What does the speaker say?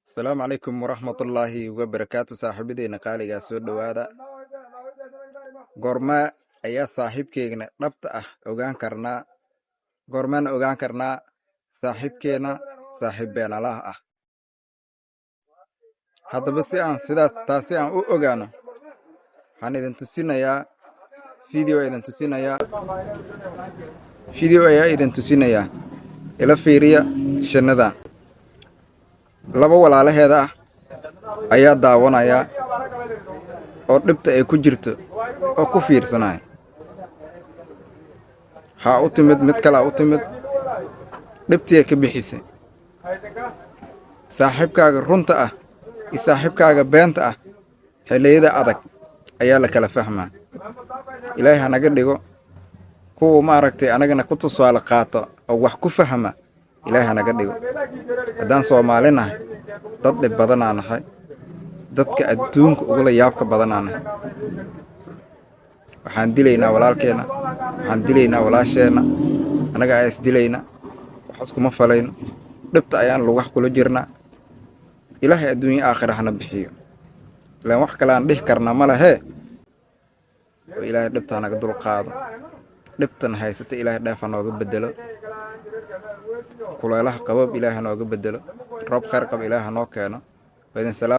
السلام عليكم ورحمة الله وبركاته صاحبتي قالي سoo dhawaada goorma ayaa saaxiibkeena dhabta ah ogaan karnaa saaxiibkeena saaxiib beenalaha ah haddaba si aan sidaas taasi aan u ogaano waxaan idin tusinayaa video ayaa idin tusinayaa ila fiiriya shanada laba walaalaheeda ah ayaa daawanaya oo dhibta ay ku jirto oo ku fiirsanaya ha u timid mid kale u timid dhibtii ka bixisay saaxiibkaaga runta ah iyo saaxiibkaaga beenta ah xilliyada adag ayaa la kala fahmaa ilaahay ha naga dhigo kuwa maaragtay anagana ku tusaale qaato oo wax ku fahma ilaahay ha naga dhigo haddaan Soomaali nahay dad dhib badan aan nahay dadka adduunka ugu la yaabka badan aan nahay waxaan dilaynaa walaalkeena waxaan dilaynaa walaasheena anaga ay is dilayna wax iskuma falayno dhibta ayaan lagu wax kula jirnaa ilaahay adduunyo aakhira hana bixiyo laan wax kale aan dhihi karnaa ma lahe ilaahay dhibta naga dul qaado dhibtan haysata ilaahay dhaaf nooga bedelo kuleelaha qabab ilaahay nooga bedelo roob khayr qab ilaahay noo keeno baydin salaam